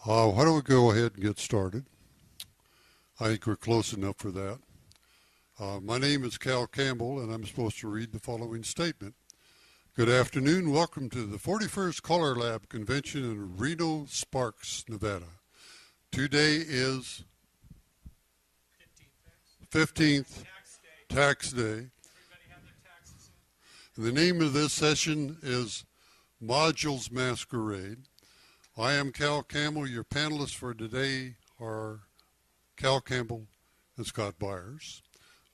Why don't we go ahead and get started? I think we're close enough for that. My name is Cal Campbell, and I'm supposed to read the following statement. Good afternoon. Welcome to the 41st CALLERLAB Convention in Reno, Sparks, Nevada. Today is 15th, Tax Day. Everybody have their taxes in? The name of this session is Modules Masquerade. I am Cal Campbell. Your panelists for today are Cal Campbell and Scot Byars.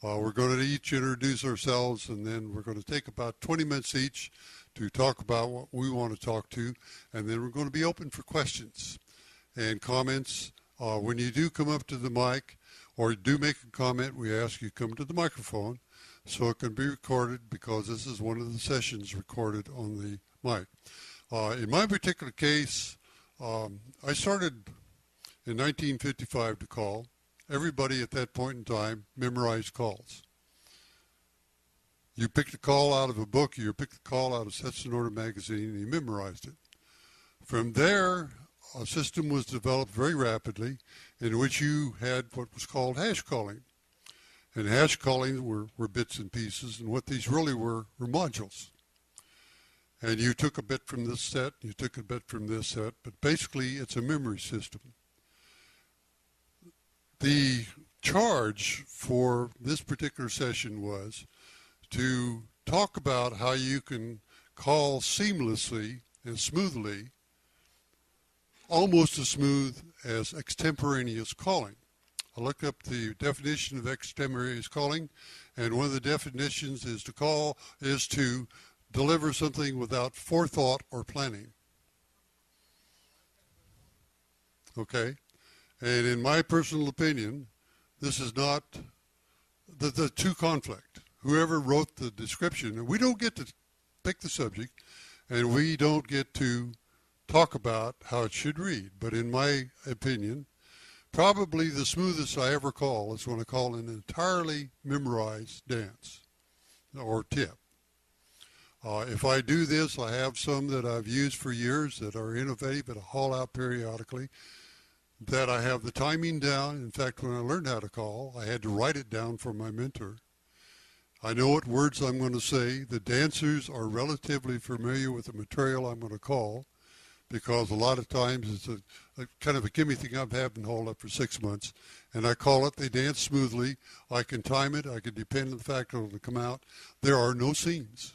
We're going to each introduce ourselves, and then we're going to take about 20 minutes each to talk about what we want to talk to, and then we're going to be open for questions and comments. When you do come up to the mic or do make a comment, we ask you come to the microphone so it can be recorded, because this is one of the sessions recorded on the mic. In my particular case, I started in 1955 to call. Everybody at that point in time memorized calls. You picked a call out of a book, you picked a call out of Sets and Order magazine, and you memorized it. From there, a system was developed very rapidly in which you had what was called hash calling. And hash calling were bits and pieces, and what these really were modules. And you took a bit from this set, you took a bit from this set, but basically it's a memory system. The charge for this particular session was to talk about how you can call seamlessly and smoothly, almost as smooth as extemporaneous calling. I looked up the definition of extemporaneous calling, and one of the definitions is to deliver something without forethought or planning. Okay? And in my personal opinion, this is not the two conflict. Whoever wrote the description, and we don't get to pick the subject, and we don't get to talk about how it should read. But in my opinion, probably the smoothest I ever call is when I call an entirely memorized dance or tip. If I do this, I have some that I've used for years that are innovative that I haul out periodically, that I have the timing down. In fact, when I learned how to call, I had to write it down for my mentor. I know what words I'm going to say. The dancers are relatively familiar with the material I'm going to call, because a lot of times it's a kind of a gimme thing I've had and hauled up for 6 months, and I call it. They dance smoothly. I can time it. I can depend on the fact it'll come out. There are no seams.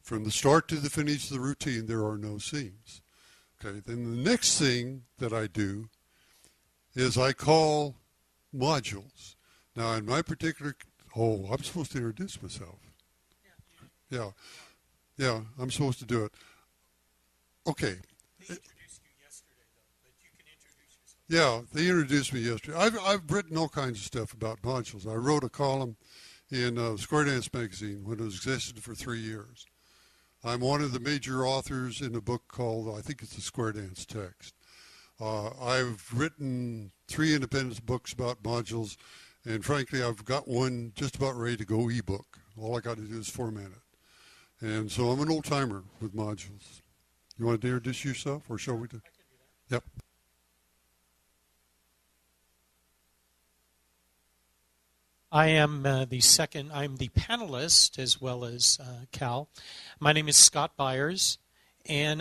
From the start to the finish of the routine, there are no seams. Okay, then the next thing that I do is I call modules. Now, in my particular, I'm supposed to introduce myself. Yeah, I'm supposed to do it. Okay. They introduced you yesterday, though, but you can introduce yourself. Yeah, they introduced me yesterday. I've written all kinds of stuff about modules. I wrote a column in Square Dance magazine when it existed for 3 years. I'm one of the major authors in a book called, I think it's the Square Dance Text. I've written 3 independent books about modules, and frankly, I've got one just about ready to go ebook. All I got to do is format it. And so I'm an old timer with modules. You want to introduce yourself, or shall we do? I can do that. Yep. I am I'm the panelist as well as Cal. My name is Scot Byars, and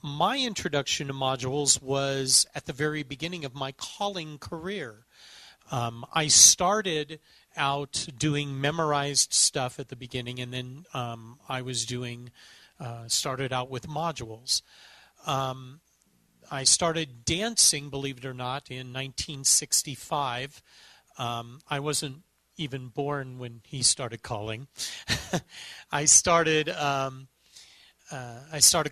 my introduction to modules was at the very beginning of my calling career. I started out doing memorized stuff at the beginning, and then I was started out with modules. I started dancing, believe it or not, in 1965. I wasn't even born when he started calling. I started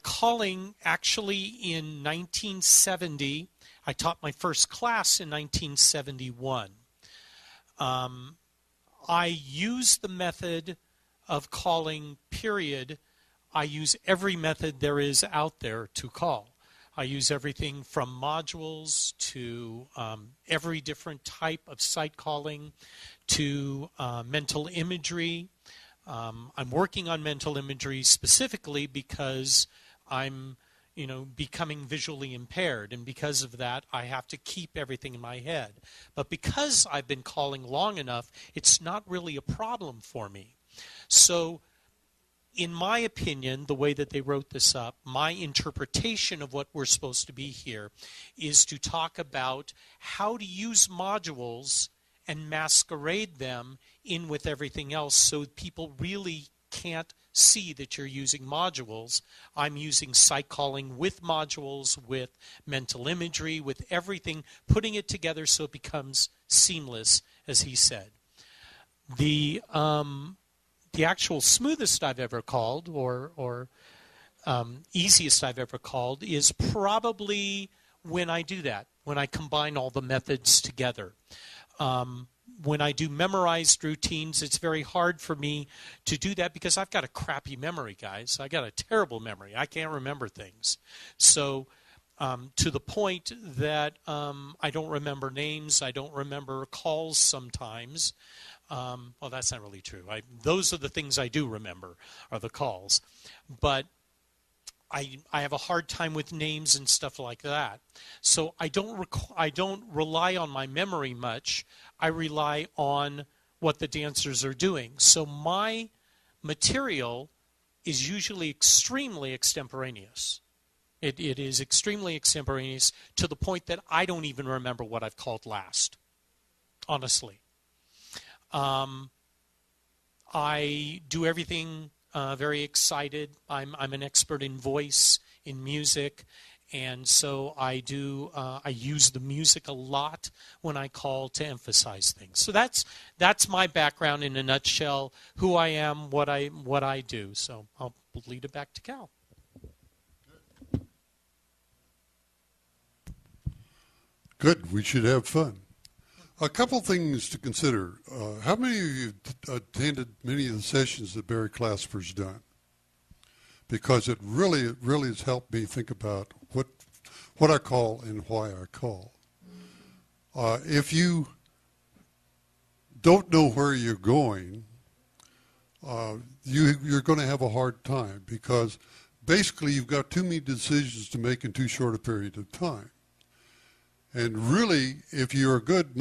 calling actually in 1970. I taught my first class in 1971. I use the method of calling, period. I use every method there is out there to call. I use everything from modules to every different type of site calling to mental imagery. I'm working on mental imagery specifically because I'm becoming visually impaired, and because of that, I have to keep everything in my head. But because I've been calling long enough, it's not really a problem for me. So, in my opinion, the way that they wrote this up, my interpretation of what we're supposed to be here is to talk about how to use modules and masquerade them in with everything else so people really can't see that you're using modules. I'm using sight calling with modules, with mental imagery, with everything, putting it together so it becomes seamless, as he said. The actual smoothest I've ever called, or easiest I've ever called, is probably when I do that, when I combine all the methods together. When I do memorized routines, it's very hard for me to do that because I've got a crappy memory, guys. I got a terrible memory. I can't remember things. So to the point that I don't remember names, I don't remember calls sometimes. Well, that's not really true. Those are the things I do remember, are the calls. But I have a hard time with names and stuff like that. So I don't rely on my memory much. I rely on what the dancers are doing. So my material is usually extremely extemporaneous. It is extremely extemporaneous to the point that I don't even remember what I've called last, honestly. I do everything very excited. I'm an expert in voice, in music, and so I use the music a lot when I call to emphasize things. So that's my background in a nutshell, who I am, what I do. So I'll lead it back to Cal. Good. We should have fun. A couple things to consider. How many of you attended many of the sessions that Barry Clasper's done? Because it really has helped me think about what I call and why I call. If you don't know where you're going, you're going to have a hard time because basically you've got too many decisions to make in too short a period of time. And really, if you're a good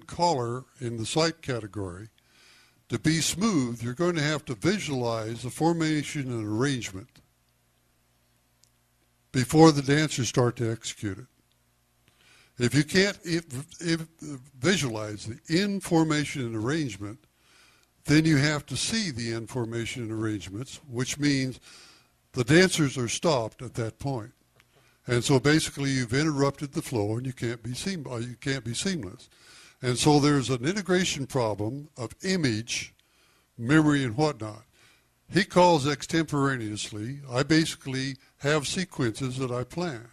caller in the sight category, to be smooth, you're going to have to visualize the formation and arrangement before the dancers start to execute it. If you can't visualize the in formation and arrangement, then you have to see the in formation and arrangements, which means the dancers are stopped at that point. And so basically you've interrupted the flow and you can't be seamless. And so there's an integration problem of image, memory, and whatnot. He calls extemporaneously. I basically have sequences that I plan.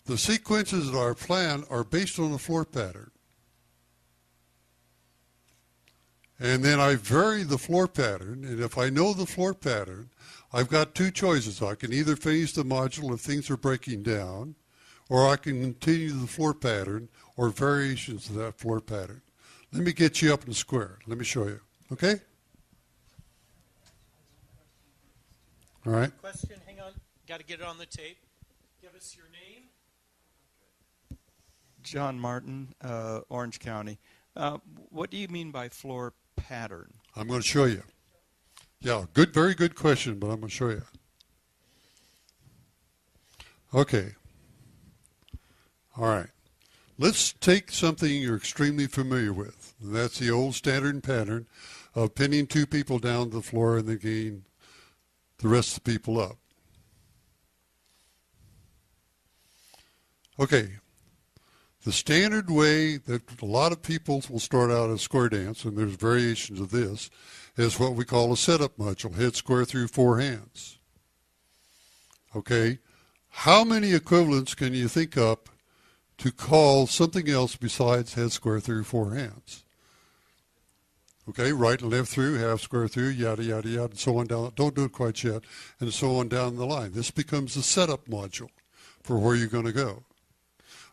The sequences that I plan are based on a floor pattern. And then I vary the floor pattern, and if I know the floor pattern, I've got two choices. I can either finish the module if things are breaking down, or I can continue the floor pattern or variations of that floor pattern. Let me get you up in the square. Let me show you. Okay? All right. Question, hang on. Got to get it on the tape. Give us your name. John Martin, Orange County. What do you mean by floor pattern? I'm going to show you. Yeah, very good question, but I'm going to show you. Okay. All right. Let's take something you're extremely familiar with. And that's the old standard pattern of pinning two people down to the floor and then getting the rest of the people up. Okay. The standard way that a lot of people will start out a square dance, and there's variations of this, is what we call a setup module, head square through four hands. Okay? How many equivalents can you think up to call something else besides head square through four hands? Okay, right and left through, half square through, yada, yada, yada, and so on down. Don't do it quite yet, and so on down the line. This becomes the setup module for where you're going to go.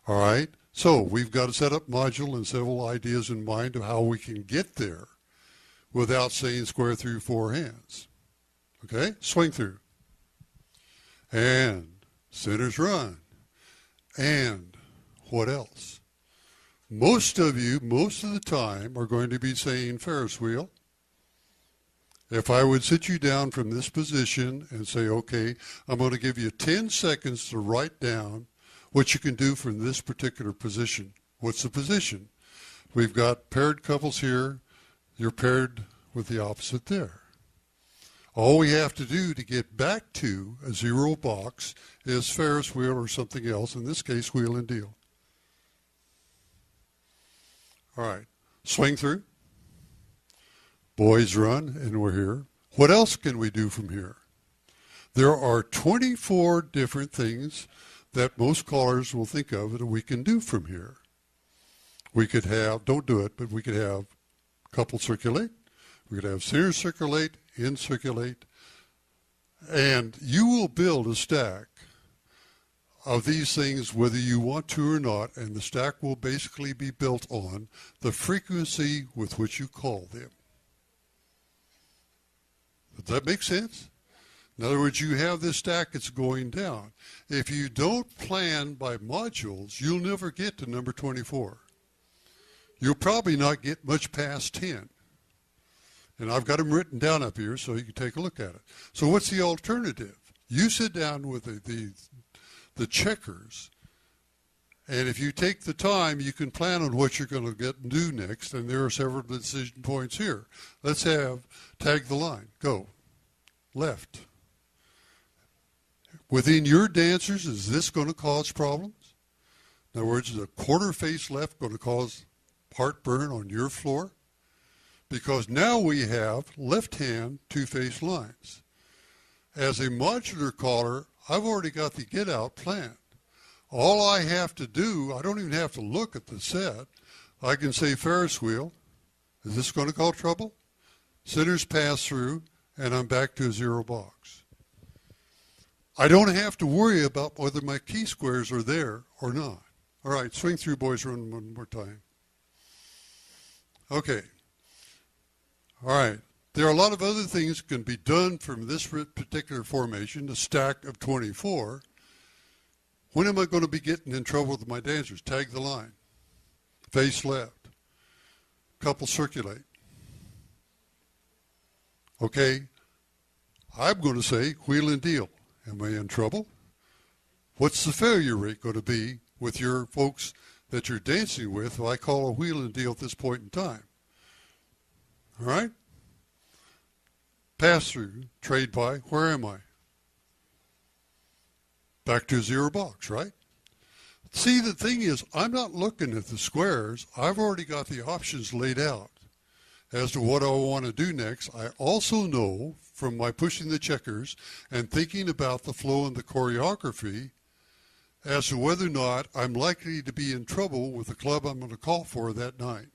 All right? So we've got a setup module and several ideas in mind of how we can get there without saying square through four hands. Okay? Swing through. And centers run. And what else? Most of you, most of the time, are going to be saying Ferris wheel. If I would sit you down from this position and say, okay, I'm going to give you 10 seconds to write down what you can do from this particular position. What's the position? We've got paired couples here. You're paired with the opposite there. All we have to do to get back to a zero box is Ferris wheel or something else, in this case, wheel and deal. All right, swing through. Boys run, and we're here. What else can we do from here? There are 24 different things that most callers will think of that we can do from here. We could have, don't do it, but we could have couple circulate. We could have center circulate, in circulate, and you will build a stack of these things whether you want to or not, and the stack will basically be built on the frequency with which you call them. Does that make sense? In other words, you have this stack that's going down. If you don't plan by modules, you'll never get to number 24. You'll probably not get much past 10. And I've got them written down up here so you can take a look at it. So what's the alternative? You sit down with the checkers, and if you take the time, you can plan on what you're going to get and do next, and there are several decision points here. Let's have tag the line. Go. Left. Within your dancers, is this going to cause problems? In other words, is a quarter face left going to cause heartburn on your floor? Because now we have left-hand two-face lines. As a modular caller, I've already got the get-out planned. All I have to do, I don't even have to look at the set. I can say Ferris wheel. Is this going to cause trouble? Centers pass through, and I'm back to a zero box. I don't have to worry about whether my key squares are there or not. All right, swing through, boys, run one more time. Okay. All right. There are a lot of other things that can be done from this particular formation, the stack of 24. When am I going to be getting in trouble with my dancers? Tag the line. Face left. Couple circulate. Okay. I'm going to say wheel and deal. Am I in trouble? What's the failure rate going to be with your folks that you're dancing with if I call a wheel and deal at this point in time? All right? Pass through, trade by, where am I? Back to a zero box, right? See, the thing is, I'm not looking at the squares. I've already got the options laid out as to what I want to do next. I also know from my pushing the checkers and thinking about the flow and the choreography as to whether or not I'm likely to be in trouble with the club I'm going to call for that night.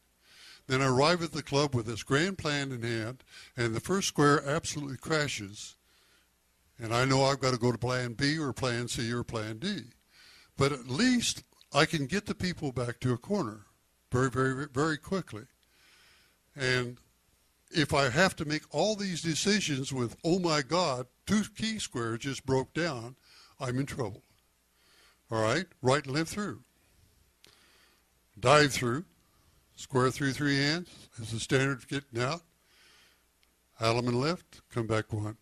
Then I arrive at the club with this grand plan in hand, and the first square absolutely crashes. And I know I've got to go to plan B or plan C or plan D. But at least I can get the people back to a corner very, very, very quickly. And if I have to make all these decisions with, oh my God, 2 key squares just broke down, I'm in trouble. All right, right and left through. Dive through. Square through 3 hands is the standard for getting out. Element left, come back 1.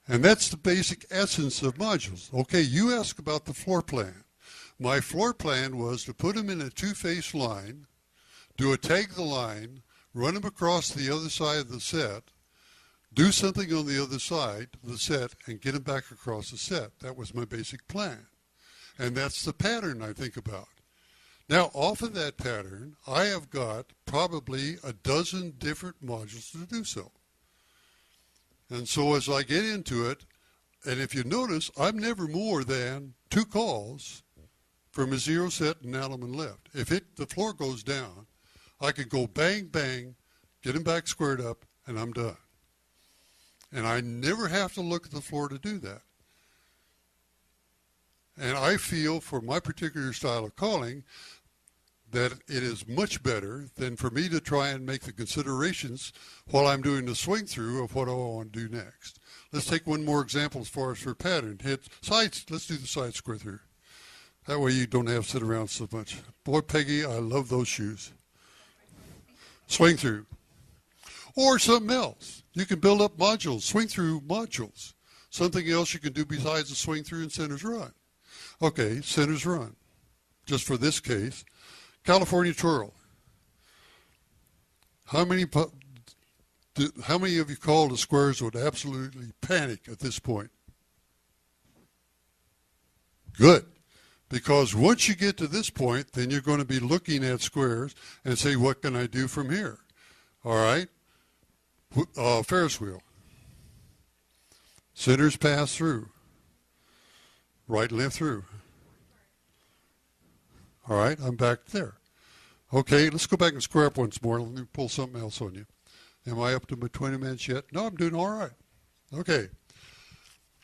And that's the basic essence of modules. Okay, you ask about the floor plan. My floor plan was to put them in a 2-face line, do a tag the line, run them across the other side of the set, do something on the other side of the set, and get them back across the set. That was my basic plan. And that's the pattern I think about. Now, off of that pattern, I have got probably a dozen different modules to do so. And so as I get into it, and if you notice, I'm never more than 2 calls from a zero set and element left. If the floor goes down, I could go bang, bang, get them back squared up, and I'm done. And I never have to look at the floor to do that. And I feel for my particular style of calling that it is much better than for me to try and make the considerations while I'm doing the swing through of what I want to do next. Let's take one more example as far as for pattern. Sides, let's do the side square through. That way you don't have to sit around so much. Boy, Peggy, I love those shoes. Swing through. Or something else. You can build up modules, swing through modules. Something else you can do besides the swing through and centers run. Okay, centers run. Just for this case, California twirl. How many of you called the squares would absolutely panic at this point? Good. Because once you get to this point, then you're going to be looking at squares and say, what can I do from here? All right? Ferris wheel. Centers pass through. Right and left through. All right, I'm back there. Okay, let's go back and square up once more. Let me pull something else on you. Am I up to my 20 minutes yet? No, I'm doing all right. Okay.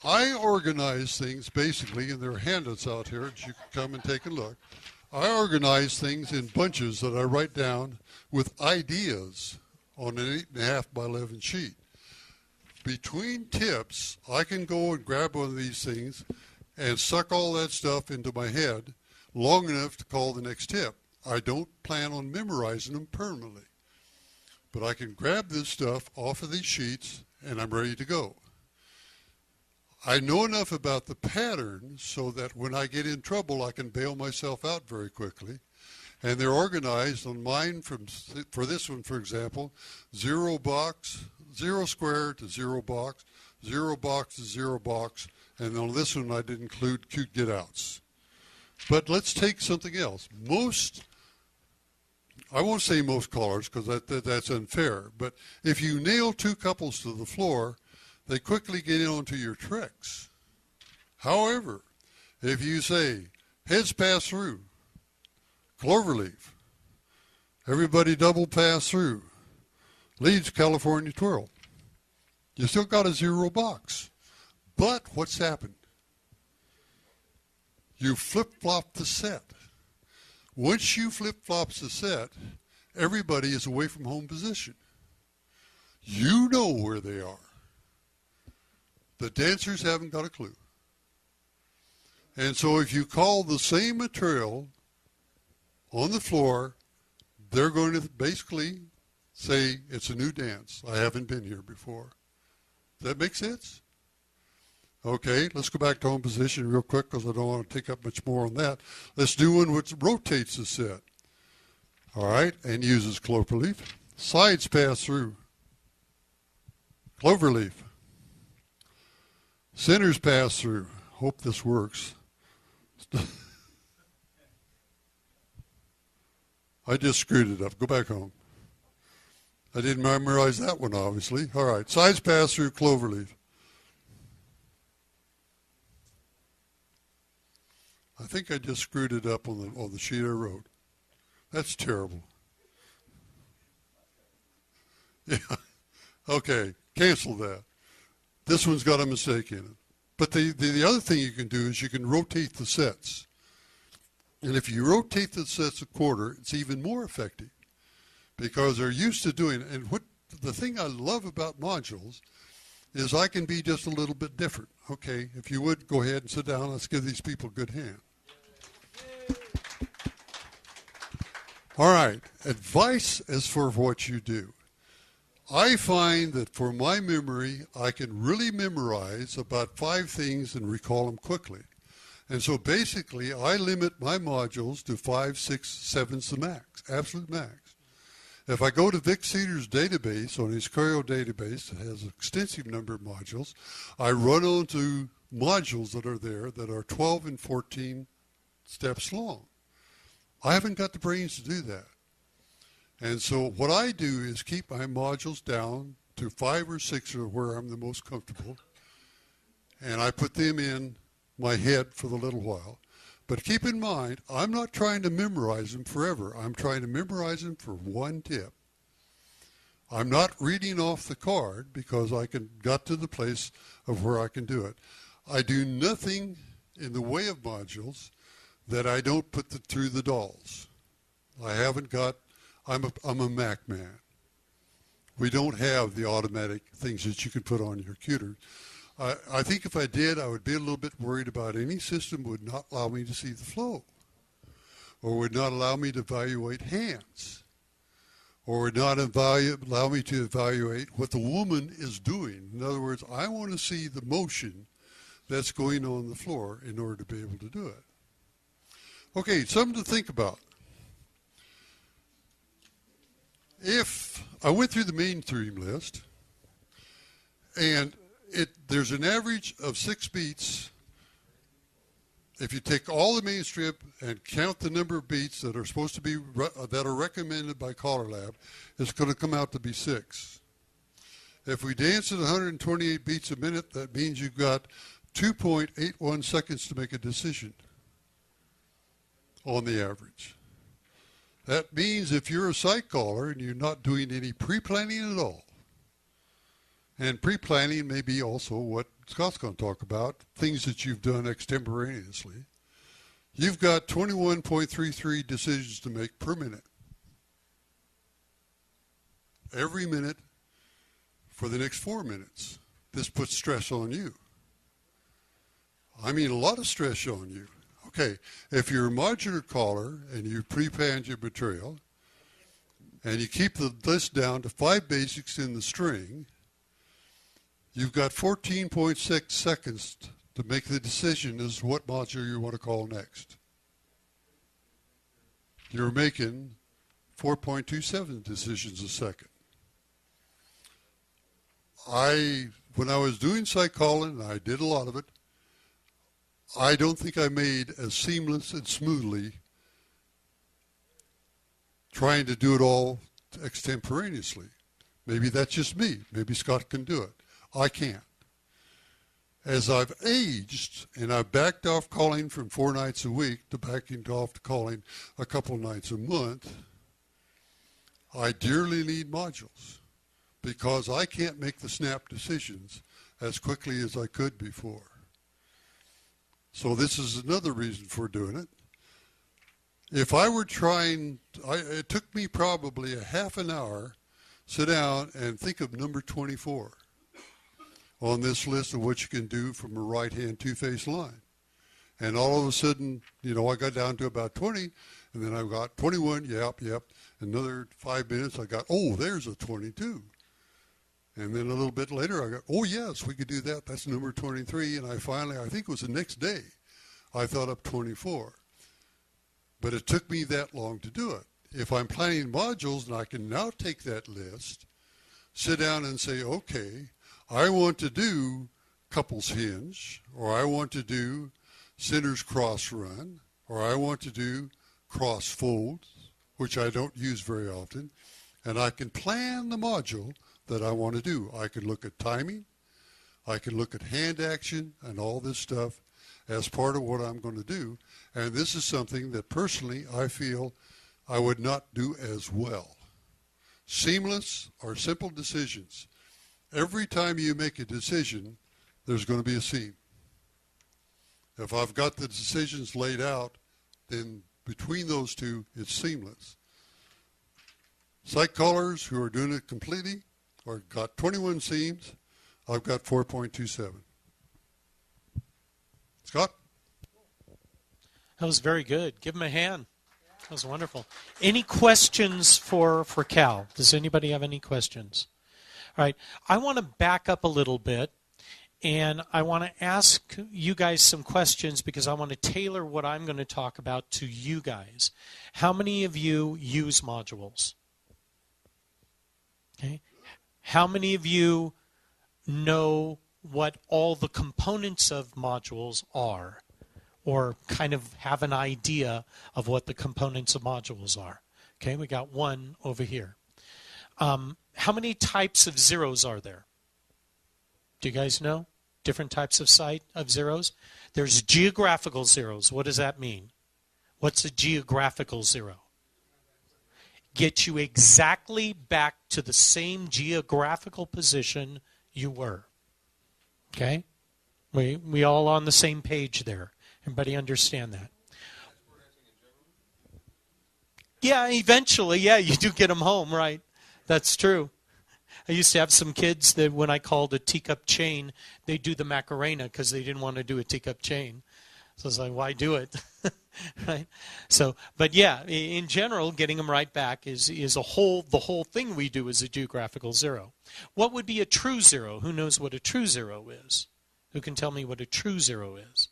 I organize things basically, and there are handouts out here that you can come and take a look. I organize things in bunches that I write down with ideas on an 8.5 by 11 sheet. Between tips, I can go and grab one of these things and suck all that stuff into my head long enough to call the next tip. I don't plan on memorizing them permanently. But I can grab this stuff off of these sheets and I'm ready to go. I know enough about the pattern so that when I get in trouble, I can bail myself out very quickly. And they're organized on mine for this one, for example, 0 box, 0 square to 0 box, 0 box to 0 box, and on this one I did include cute get-outs. But let's take something else. I won't say most callers because that's unfair, but if you nail 2 couples to the floor, they quickly get in onto your tricks. However, if you say, heads pass through, cloverleaf, everybody double pass through, leads California twirl, you still got a 0 box. But what's happened? You flip-flop the set. Once you flip-flop the set, everybody is away from home position. You know where they are. The dancers haven't got a clue. And so if you call the same material on the floor, they're going to basically say it's a new dance. I haven't been here before. Does that make sense? Okay, let's go back to home position real quick because I don't want to take up much more on that. Let's do one which rotates the set. All right, and uses cloverleaf. Sides pass through. Cloverleaf. Centers pass through. Hope this works. I just screwed it up. Go back home. I didn't memorize that one, obviously. All right, sides pass through, cloverleaf. I think I just screwed it up on the sheet I wrote. That's terrible. Yeah. Okay, cancel that. This one's got a mistake in it. But the other thing you can do is you can rotate the sets. And if you rotate the sets a quarter, it's even more effective because they're used to doing it. And the thing I love about modules is I can be just a little bit different. Okay, if you would, go ahead and sit down. Let's give these people a good hand. All right, advice as for what you do. I find that for my memory, I can really memorize about 5 things and recall them quickly. And so basically, I limit my modules to 5, 6, 7's the max, absolute max. If I go to Vic Cedar's database, on his Curio database, that has an extensive number of modules, I run onto modules that are there that are 12 and 14 steps long. I haven't got the brains to do that. And so what I do is keep my modules down to 5 or 6 are where I'm the most comfortable. And I put them in my head for the little while. But keep in mind, I'm not trying to memorize them forever. I'm trying to memorize them for one tip. I'm not reading off the card because I got to the place of where I can do it. I do nothing in the way of modules that I don't put through the dolls. I'm a Mac man. We don't have the automatic things that you can put on your computer. I think if I did, I would be a little bit worried about any system would not allow me to see the flow, or would not allow me to evaluate hands, or would not allow me to evaluate what the woman is doing. In other words, I want to see the motion that's going on the floor in order to be able to do it. Okay, something to think about. If I went through the mainstream list, and there's an average of 6 beats. If you take all the main strip and count the number of beats that are supposed to be that are recommended by CALLERLAB, it's going to come out to be 6. If we dance at 128 beats a minute, that means you've got 2.81 seconds to make a decision on the average. That means if you're a site caller and you're not doing any pre-planning at all, and pre-planning may be also what Scott's going to talk about, things that you've done extemporaneously. You've got 21.33 decisions to make per minute. Every minute for the next 4 minutes. This puts stress on you. I mean, a lot of stress on you. Okay, if you're a modular caller and you pre-planned your material, and you keep the list down to 5 basics in the string, you've got 14.6 seconds to make the decision as to what module you want to call next. You're making 4.27 decisions a second. When I was doing site calling, and I did a lot of it, I don't think I made as seamless and smoothly trying to do it all extemporaneously. Maybe that's just me. Maybe Scott can do it. I can't. As I've aged and I've backed off calling from 4 nights a week to backing off to calling a couple nights a month, I dearly need modules because I can't make the snap decisions as quickly as I could before. So this is another reason for doing it. If I were trying, it took me probably a half an hour, sit down and think of number 24. On this list of what you can do from a right-hand two-face line. And all of a sudden, you know, I got down to about 20, and then I got 21, yep. Another 5 minutes, I got, oh, there's a 22. And then a little bit later, I got, oh, yes, we could do that. That's number 23. And I finally, I think it was the next day, I thought up 24. But it took me that long to do it. If I'm planning modules, and I can now take that list, sit down and say, okay, I want to do couples hinge, or I want to do centers cross run, or I want to do cross folds, which I don't use very often, and I can plan the module that I want to do. I can look at timing, I can look at hand action and all this stuff as part of what I'm going to do, and this is something that personally I feel I would not do as well. Seamless or simple decisions. Every time you make a decision, there's going to be a seam. If I've got the decisions laid out, then between those two, it's seamless. Site callers who are doing it completely or got 21 seams, I've got 4.27. Scott? That was very good. Give him a hand. That was wonderful. Any questions for Cal? Does anybody have any questions? All right, I want to back up a little bit, and I want to ask you guys some questions because I want to tailor what I'm going to talk about to you guys. How many of you use modules? Okay. How many of you know what all the components of modules are, or kind of have an idea of what the components of modules are? Okay, we got one over here. How many types of zeros are there? Do you guys know? Different types of zeros? There's geographical zeros. What does that mean? What's a geographical zero? Get you exactly back to the same geographical position you were. Okay? We all on the same page there. Everybody understand that? Yeah, eventually, yeah, you do get them home, right? That's true. I used to have some kids that when I called a teacup chain, they do the Macarena because they didn't want to do a teacup chain. So it's like, why do it? Right? So, but yeah, in general, getting them right back is the whole thing we do is a geographical zero. What would be a true zero? Who knows what a true zero is? Who can tell me what a true zero is?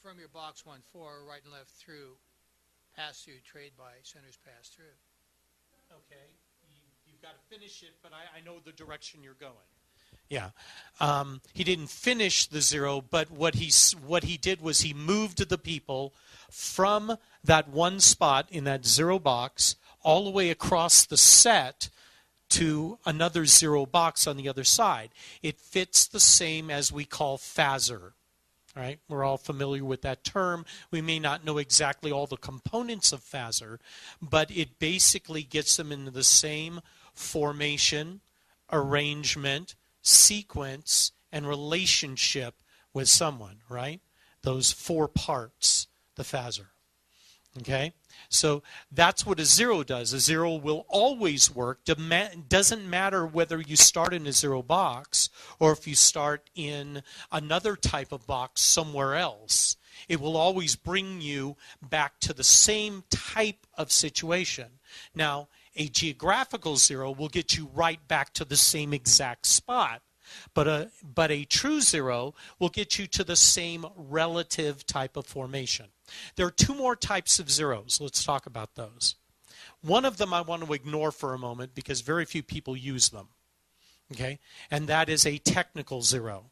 From your box 1-4, right and left through, pass through, trade by, centers pass through. Okay, you've got to finish it, but I know the direction you're going. Yeah, he didn't finish the zero, but what he did was he moved the people from that one spot in that zero box all the way across the set to another zero box on the other side. It fits the same as we call phasor. All right, we're all familiar with that term. We may not know exactly all the components of phasor, but it basically gets them into the same formation, arrangement, sequence, and relationship with someone, right? Those 4 parts, the phasor. Okay? So that's what a zero does. A zero will always work. Doesn't matter whether you start in a zero box or if you start in another type of box somewhere else. It will always bring you back to the same type of situation. Now, a geographical zero will get you right back to the same exact spot. But a true zero will get you to the same relative type of formation. There are 2 more types of zeros. Let's talk about those. One of them I want to ignore for a moment because very few people use them. Okay? And that is a technical zero.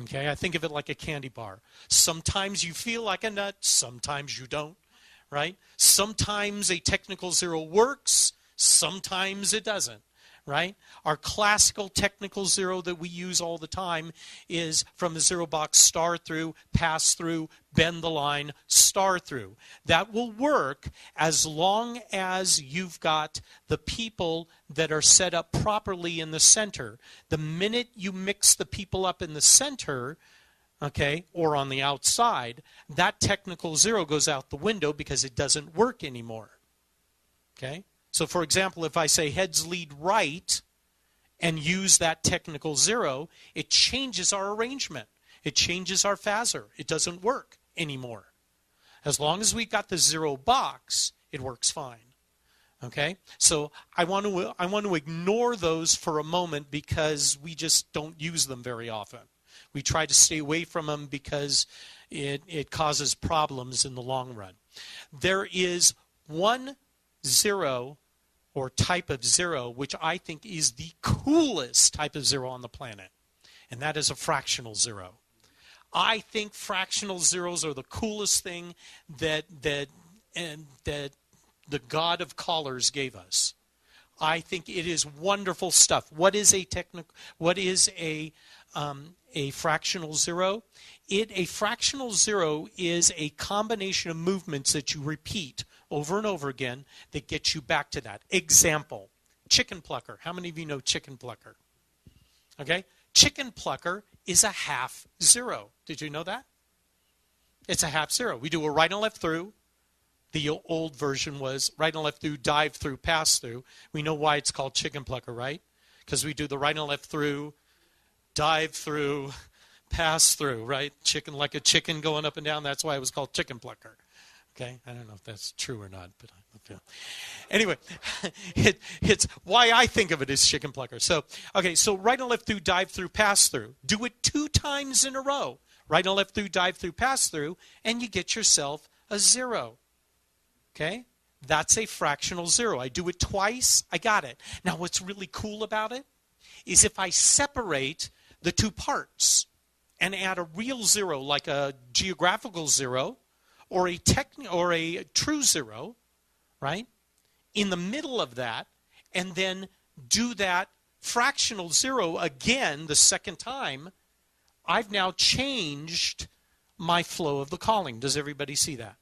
Okay? I think of it like a candy bar. Sometimes you feel like a nut, sometimes you don't. Right? Sometimes a technical zero works, sometimes it doesn't. Right? Our classical technical zero that we use all the time is from a zero box, star through, pass through, bend the line, star through. That will work as long as you've got the people that are set up properly in the center. The minute you mix the people up in the center, okay, or on the outside, that technical zero goes out the window because it doesn't work anymore. Okay? So, for example, if I say heads lead right and use that technical zero, it changes our arrangement. It changes our phasor. It doesn't work anymore. As long as we've got the zero box, it works fine. Okay? So I want to ignore those for a moment because we just don't use them very often. We try to stay away from them because it causes problems in the long run. There is one zero or type of zero which I think is the coolest type of zero on the planet, and that is a fractional zero. I think fractional zeros are the coolest thing that the God of callers gave us. I think it is wonderful stuff. What is a fractional zero? A fractional zero is a combination of movements that you repeat over and over again that gets you back to that. Example, chicken plucker. How many of you know chicken plucker? Okay? Chicken plucker is a half zero. Did you know that? It's a half zero. We do a right and left through. The old version was right and left through, dive through, pass through. We know why it's called chicken plucker, right? Because we do the right and left through, dive through, pass through, right? Chicken like a chicken going up and down. That's why it was called chicken plucker. Okay, I don't know if that's true or not, but okay. Anyway, it's why I think of it as chicken plucker. So, okay, so right and left through, dive through, pass through. Do it 2 times in a row. Right and left through, dive through, pass through, and you get yourself a zero. Okay, that's a fractional zero. I do it twice, I got it. Now, what's really cool about it is if I separate the 2 parts and add a real zero, like a geographical zero, or a true zero, right, in the middle of that, and then do that fractional zero again the second time, I've now changed my flow of the calling. Does everybody see that?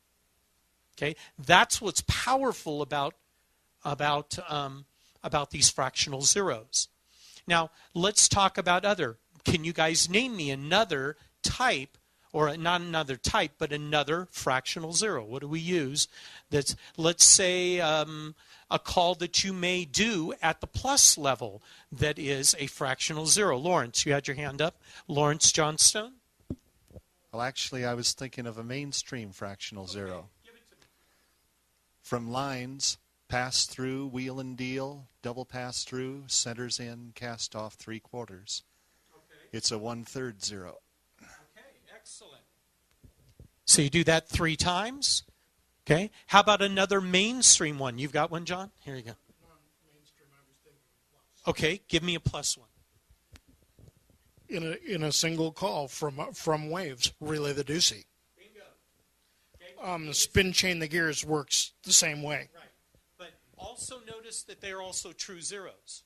Okay, that's what's powerful about these fractional zeros. Now, let's talk about other. Can you guys name me another type or not another type, but another fractional zero. What do we use? That's, let's say, a call that you may do at the plus level that is a fractional zero. Lawrence, you had your hand up. Lawrence Johnstone? Well, actually, I was thinking of a mainstream fractional zero. Give it to me. From lines, pass through, wheel and deal, double pass through, centers in, cast off 3/4. Okay. It's a 1/3 zero. Okay, excellent. So you do that 3 times. Okay. How about another mainstream one? You've got one, John? Here you go. Okay, give me a plus one. In a single call from waves, relay the Ducey. Bingo. Okay. Spin chain the gears works the same way. Right. But also notice that they're also true zeros.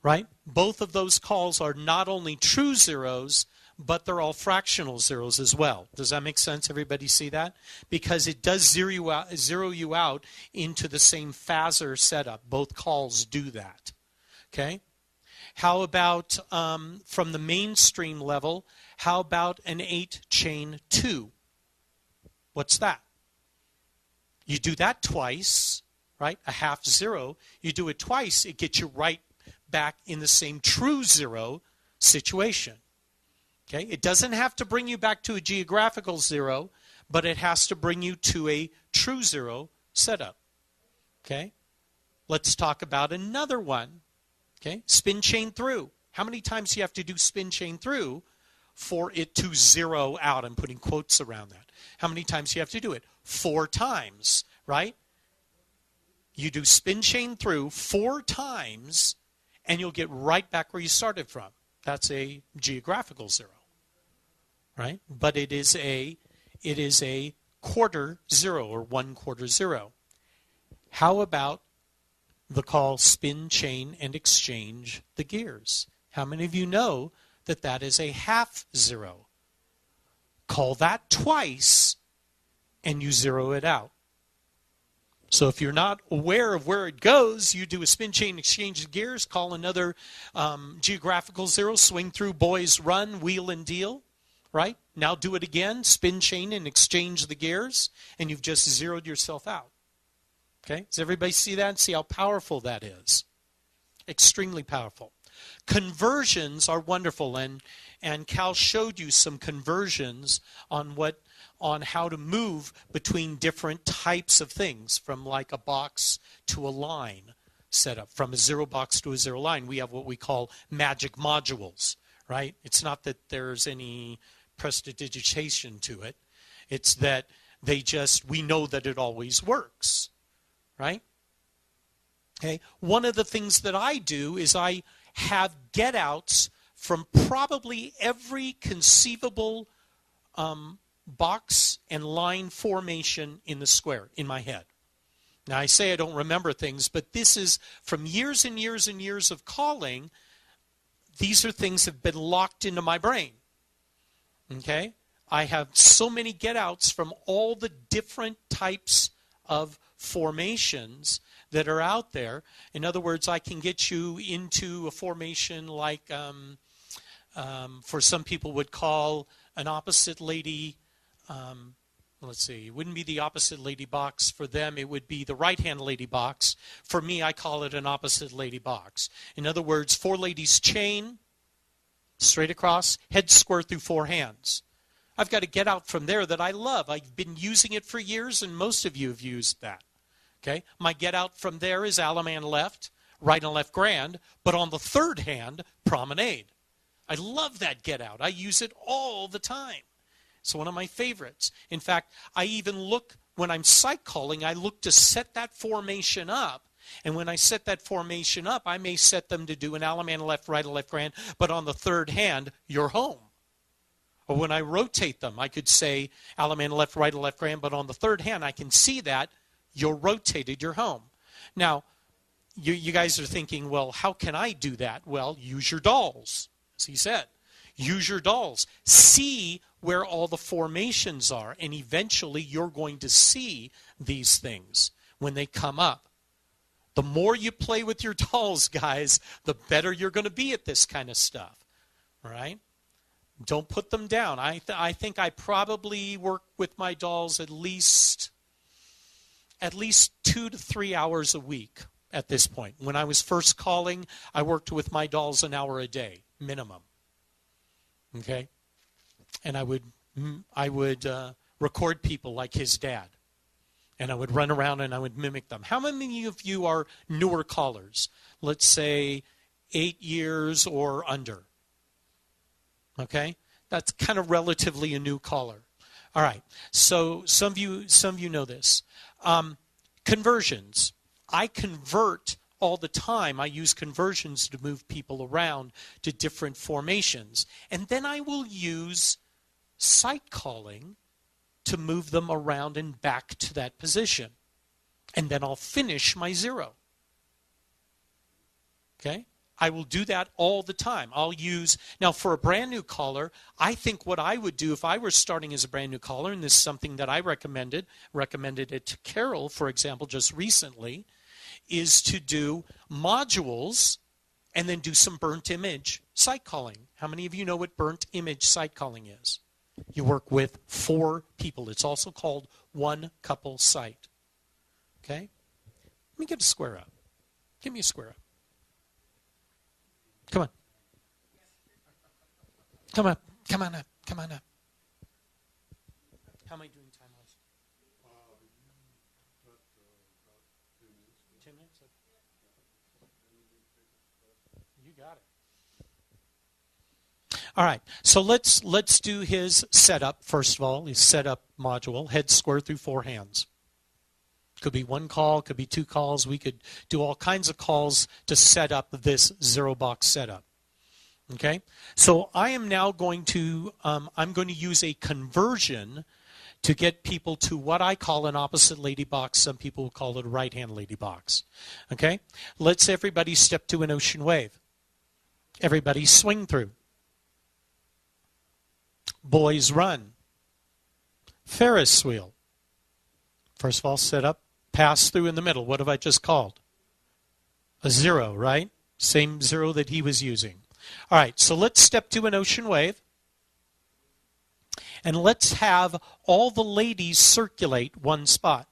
Right? Both of those calls are not only true zeros, but they're all fractional zeros as well. Does that make sense? Everybody see that? Because it does zero you out into the same phasor setup. Both calls do that. Okay? How about from the mainstream level, how about an 8-chain 2? What's that? You do that twice, right? A half zero. You do it twice, it gets you right back in the same true zero situation. Okay? It doesn't have to bring you back to a geographical zero, but it has to bring you to a true zero setup. Okay? Let's talk about another one. Okay? Spin chain through. How many times do you have to do spin chain through for it to zero out? I'm putting quotes around that. How many times do you have to do it? 4 times, right? You do spin chain through 4 times, and you'll get right back where you started from. That's a geographical zero, right? But it is a quarter zero or 1/4 zero. How about the call spin chain and exchange the gears? How many of you know that that is a half zero? Call that twice, and you zero it out. So if you're not aware of where it goes, you do a spin chain, exchange the gears, call another geographical zero, swing through, boys run, wheel and deal, right? Now do it again, spin chain and exchange the gears, and you've just zeroed yourself out. Okay? Does everybody see that and see how powerful that is? Extremely powerful. Conversions are wonderful, and Cal showed you some conversions on how to move between different types of things, from like a box to a line setup, from a zero box to a zero line. We have what we call magic modules, right? It's not that there's any prestidigitation to it. It's that we know that it always works, right? Okay. One of the things that I do is I have get-outs from probably every conceivable box and line formation in the square in my head. Now, I say I don't remember things, but this is from years and years and years of calling. These are things that have been locked into my brain. Okay? I have so many get-outs from all the different types of formations that are out there. In other words, I can get you into a formation like, for some people would call an opposite lady, let's see, it wouldn't be the opposite lady box. For them, it would be the right-hand lady box. For me, I call it an opposite lady box. In other words, 4 ladies chain, straight across, head square through 4 hands. I've got to get out from there that I love. I've been using it for years, and most of you have used that. Okay? My get out from there is Alaman left, right and left grand, but on the 3rd hand, promenade. I love that get out. I use it all the time. It's one of my favorites. In fact, I even look, when I'm sight calling, I look to set that formation up. And when I set that formation up, I may set them to do an Alaman left, right, and left grand, but on the 3rd hand, you're home. Or when I rotate them, I could say Alaman left, right, and left grand, but on the 3rd hand, I can see that you're rotated, you're home. Now, you guys are thinking, well, how can I do that? Well, use your dolls, as he said. Use your dolls. See where all the formations are, and eventually you're going to see these things when they come up. The more you play with your dolls, guys, the better you're going to be at this kind of stuff. All right? Don't put them down. I think I probably work with my dolls at least 2 to 3 hours a week at this point. When I was first calling, I worked with my dolls an hour a day, minimum. Okay? And I would record people like his dad. And I would run around and I would mimic them. How many of you are newer callers? Let's say 8 years or under. Okay? That's kind of relatively a new caller. All right. So some of you know this. Conversions. I convert all the time. I use conversions to move people around to different formations. And then I will use sight calling to move them around and back to that position. And then I'll finish my 0. Okay? I will do that all the time. I'll use, now for a brand new caller, I think what I would do if I were starting as a brand new caller, and this is something that I recommended it to Carol, for example, just recently, is to do modules and then do some burnt image sight calling. How many of you know what burnt image sight calling is? You work with 4 people. It's also called one couple sight. Okay? Let me get a square up. Give me a square up. Come on. Come on. Come on up. Come on up. How am I doing time-wise? 10 minutes? You got it. All right. So let's do his setup, first of all. His setup module, head square through 4 hands. Could be 1 call, could be 2 calls. We could do all kinds of calls to set up this 0-box setup. Okay? So I am now going to, I'm going to use a conversion to get people to what I call an opposite lady box. Some people will call it a right-hand lady box. Okay? Let's everybody step to an ocean wave. Everybody swing through. Boys run. Ferris wheel. First of all, set up. Pass through in the middle. What have I just called? A 0, right? Same 0 that he was using. All right, so let's step to an ocean wave. And let's have all the ladies circulate one spot.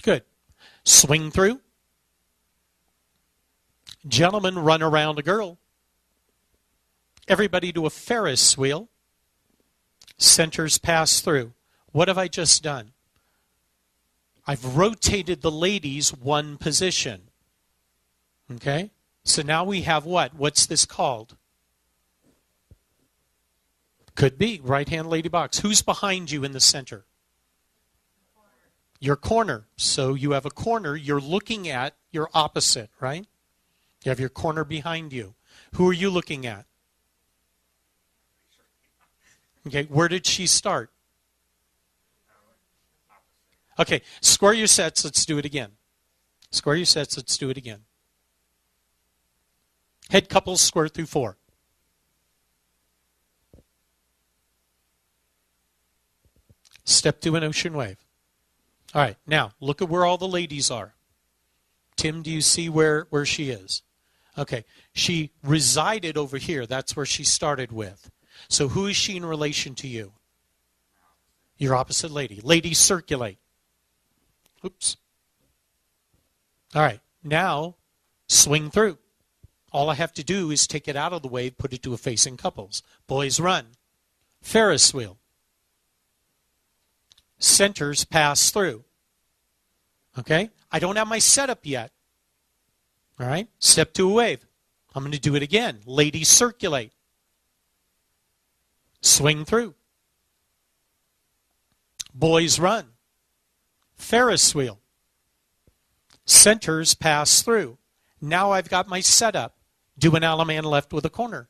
Good. Swing through. Gentlemen run around a girl. Everybody do a Ferris wheel. Centers pass through. What have I just done? I've rotated the ladies 1 position. Okay? So now we have what? What's this called? Could be right-hand lady box. Who's behind you in the center? Your corner. So you have a corner. You're looking at your opposite, right? You have your corner behind you. Who are you looking at? Okay, where did she start? Okay, square your sets. Let's do it again. Square your sets. Let's do it again. Head couples square through 4. Step to an ocean wave. All right, now look at where all the ladies are. Tim, do you see where she is? Okay, she resided over here. That's where she started with. So who is she in relation to you? Your opposite lady. Ladies circulate. Oops. All right, now swing through. All I have to do is take it out of the wave, put it to a facing couples. Boys run. Ferris wheel. Centers pass through. Okay? I don't have my setup yet. All right? Step to a wave. I'm going to do it again. Ladies circulate. Swing through. Boys run. Ferris wheel. Centers pass through. Now I've got my setup. Do an Alaman left with a corner.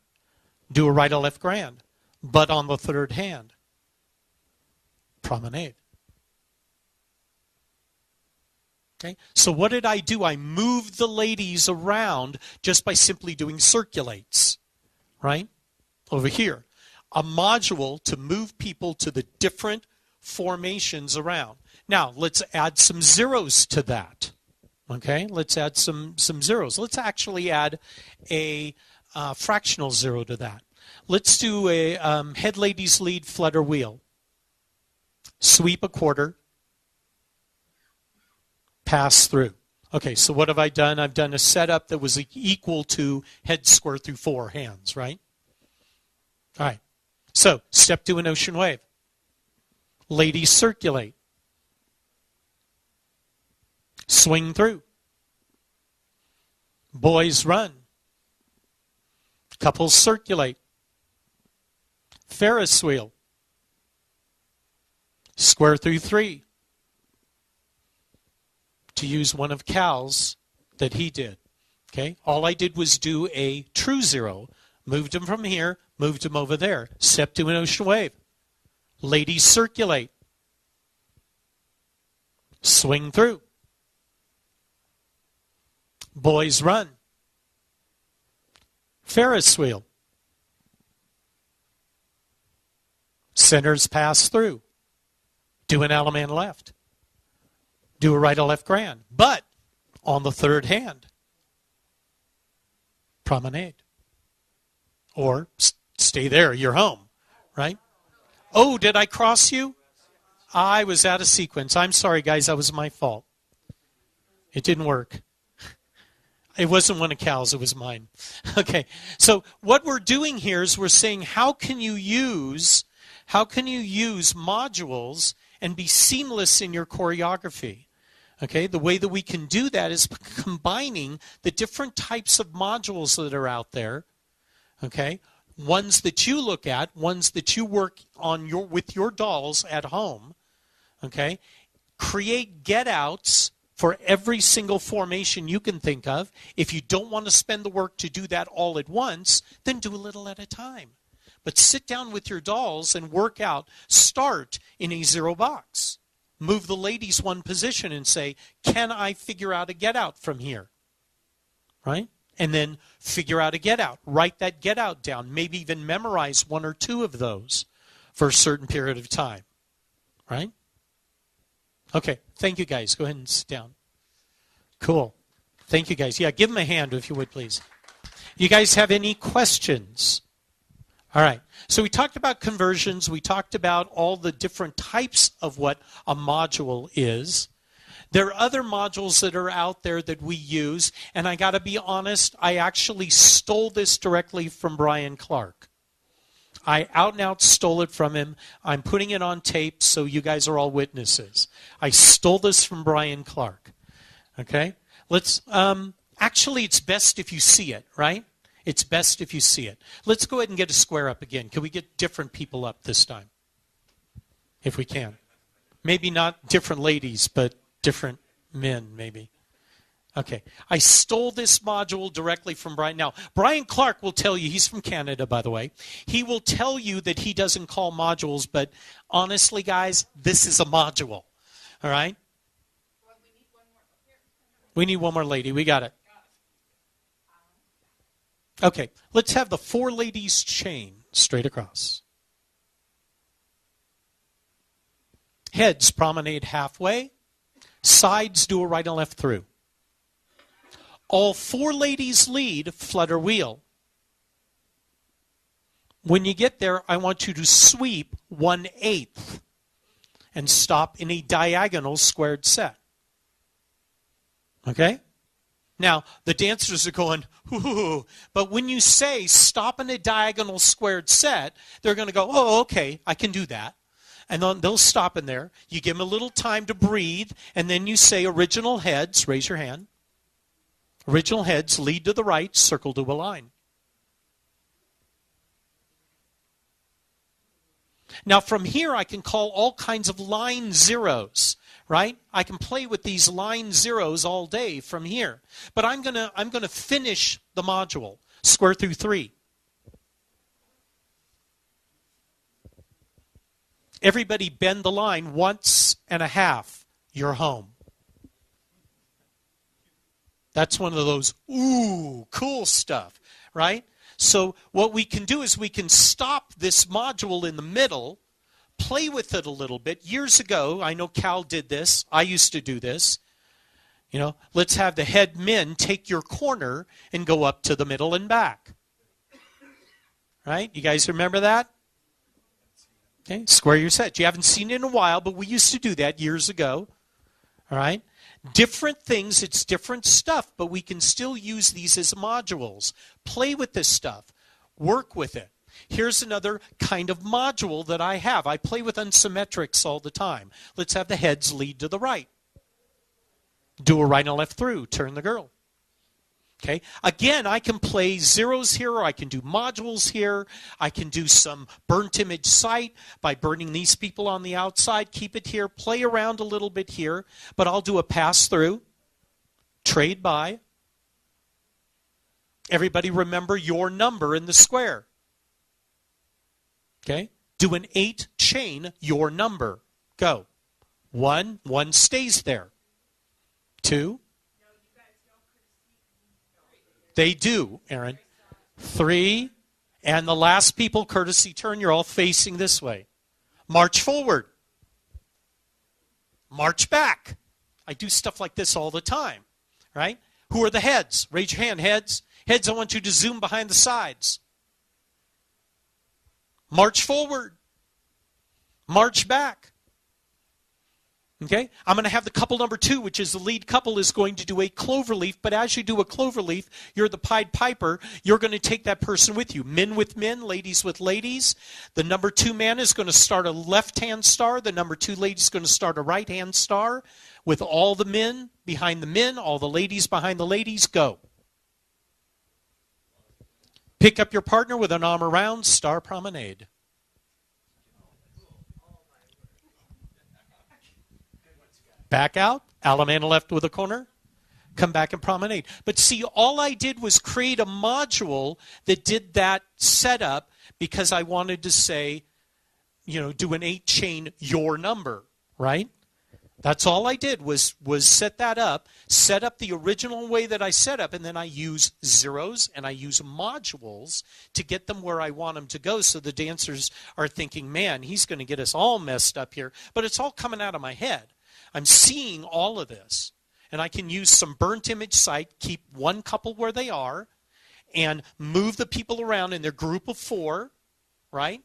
Do a right or left grand. But on the 3rd hand. Promenade. Okay, so what did I do? I moved the ladies around just by simply doing circulates. Right? Over here. A module to move people to the different formations around. Now, let's add some zeros to that. Okay, let's add some zeros. Let's actually add a fractional 0 to that. Let's do a head ladies lead flutter wheel. Sweep a quarter. Pass through. Okay, so what have I done? I've done a setup that was equal to head square through 4 hands, right? All right. So, step 2 an ocean wave. Ladies circulate. Swing through. Boys run. Couples circulate. Ferris wheel. Square through 3. To use one of Cal's that he did. Okay, all I did was do a true 0. Moved him from here, moved him over there. Step 2 an ocean wave. Ladies circulate. Swing through. Boys run. Ferris wheel. Centers pass through. Do an Alaman left. Do a right or left grand. But on the third hand, promenade. Or stay there, you're home, right? Oh, did I cross you? I was out of sequence. I'm sorry, guys, that was my fault. It didn't work. It wasn't one of Cal's, it was mine. Okay, so what we're doing here is we're saying how can you use modules and be seamless in your choreography? Okay, the way that we can do that is combining the different types of modules that are out there. Okay, ones that you look at, ones that you work on with your dolls at home. Okay, create get-outs for every single formation you can think of. If you don't want to spend the work to do that all at once, then do a little at a time. But sit down with your dolls and work out. Start in a 0 box. Move the ladies one position and say, can I figure out a get-out from here? Right? And then figure out a get-out. Write that get-out down. Maybe even memorize 1 or 2 of those for a certain period of time. Right? Okay. Thank you, guys. Go ahead and sit down. Cool. Thank you, guys. Yeah, give them a hand if you would, please. You guys have any questions? All right. So we talked about conversions. We talked about all the different types of what a module is. There are other modules that are out there that we use. And I got to be honest, I actually stole this directly from Brian Clark. I out and out stole it from him. I'm putting it on tape so you guys are all witnesses. I stole this from Brian Clark. Okay? Let's, actually it's best if you see it, right? It's best if you see it. Let's go ahead and get a square up again. Can we get different people up this time? If we can. Maybe not different ladies, but different men, maybe. Okay. I stole this module directly from Brian. Now, Brian Clark will tell you, he's from Canada, by the way. He will tell you that he doesn't call modules, but honestly, guys, this is a module. All right? We need one more lady. We got it. Okay, let's have the 4 ladies chain straight across. Heads promenade halfway. Sides do a right and left through. All 4 ladies lead flutter wheel. When you get there, I want you to sweep 1/8 and stop in a diagonal squared set. Okay? Now, the dancers are going, ooh, but when you say stop in a diagonal squared set, they're going to go, oh, okay, I can do that. And then they'll stop in there. You give them a little time to breathe, and then you say original heads, raise your hand. Original heads, lead to the right, circle to a line. Now, from here, I can call all kinds of line zeros. Right? I can play with these line zeros all day from here. But I'm gonna finish the module. Square through 3. Everybody bend the line 1.5. You're home. That's one of those, ooh, cool stuff, right? So what we can do is we can stop this module in the middle, play with it a little bit. Years ago, I know Cal did this. I used to do this. You know, let's have the head men take your corner and go up to the middle and back. right? You guys remember that? Okay, square your set. You haven't seen it in a while, but we used to do that years ago. All right? Different things, it's different stuff, but we can still use these as modules. Play with this stuff. Work with it. Here's another kind of module that I have. I play with unsymmetrics all the time. Let's have the heads lead to the right. Do a right and left through. Turn the girl. Okay. Again, I can play zeros here, or I can do modules here. I can do some burnt image sight by burning these people on the outside. Keep it here. Play around a little bit here. But I'll do a pass through. Trade by. Everybody remember your number in the square. Okay. Do an 8 chain, your number. Go. 1. 1 stays there. 2. They do, Aaron. 3, and the last people, courtesy turn, you're all facing this way. March forward. March back. I do stuff like this all the time, right? Who are the heads? Raise your hand, heads. Heads, I want you to zoom behind the sides. March forward. March back. Okay, I'm going to have the couple number 2, which is the lead couple, is going to do a cloverleaf. But as you do a cloverleaf, you're the Pied Piper. You're going to take that person with you. Men with men, ladies with ladies. The number 2 man is going to start a left-hand star. The number 2 lady is going to start a right-hand star. With all the men behind the men, all the ladies behind the ladies, go. Pick up your partner with an arm around, star promenade. Back out, Alamana left with a corner, come back and promenade. But see, all I did was create a module that did that setup because I wanted to say, do an 8 chain your number, right? That's all I did was set that up, set up the original way that I set up, and then I use zeros and I use modules to get them where I want them to go. So the dancers are thinking, man, he's going to get us all messed up here. But it's all coming out of my head. I'm seeing all of this, and I can use some burnt image sight, keep one couple where they are, and move the people around in their group of 4, right?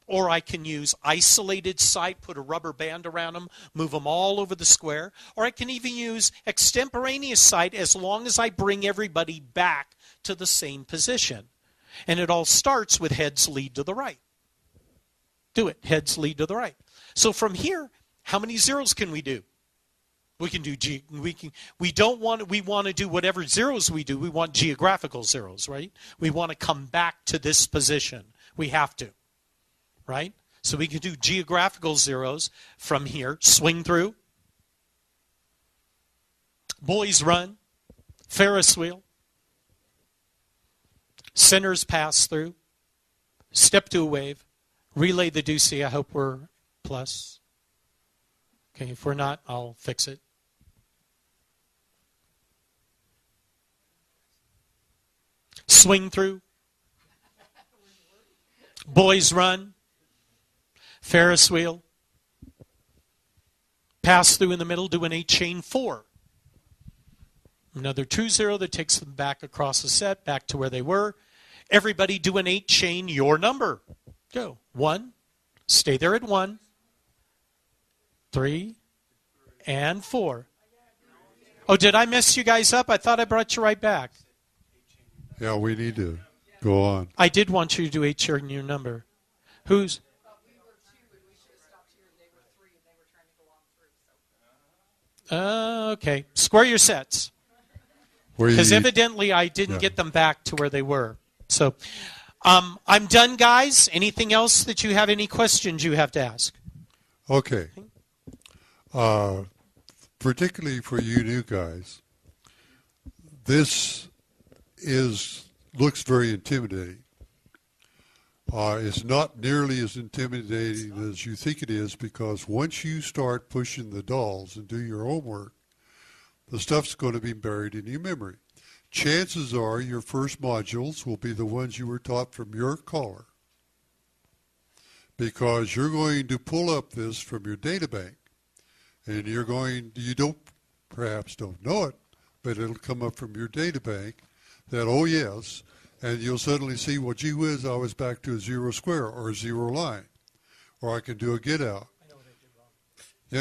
Or I can use isolated sight, put a rubber band around them, move them all over the square. Or I can even use extemporaneous sight as long as I bring everybody back to the same position. And it all starts with heads lead to the right. Do it. Heads lead to the right. So from here, how many zeros can we do? We can do we want to do whatever zeros we do. We want geographical zeros, right? We want to come back to this position. We have to, right? So we can do geographical zeros from here. Swing through. Boys run. Ferris wheel. Centers pass through. Step to a wave. Relay the deucey. I hope we're plus. Okay, if we're not, I'll fix it. Swing through. Boys run. Ferris wheel. Pass through in the middle, do an 8 chain 4. Another 2-0 that takes them back across the set, back to where they were. Everybody do an 8 chain your number. Go. 1. Stay there at 1. 3 and 4. Oh, did I mess you guys up? I thought I brought you right back. Yeah, we need to go on. I did want you to do 8 chain your number. Who's? Okay. Square your sets. Because evidently I didn't get them back to where they were. So I'm done, guys. Anything else that you have, any questions you have to ask? Okay. Particularly for you new guys, this looks very intimidating. It's not nearly as intimidating as you think it is, because once you start pushing the dolls and do your homework, the stuff's going to be buried in your memory. Chances are your first modules will be the ones you were taught from your caller, because you're going to pull up this from your data bank, and you perhaps don't know it, but it'll come up from your data bank that, oh yes, And you'll suddenly see, well, gee whiz, I was back to a zero square or a zero line. Or I can do a get out. I know what I did wrong. You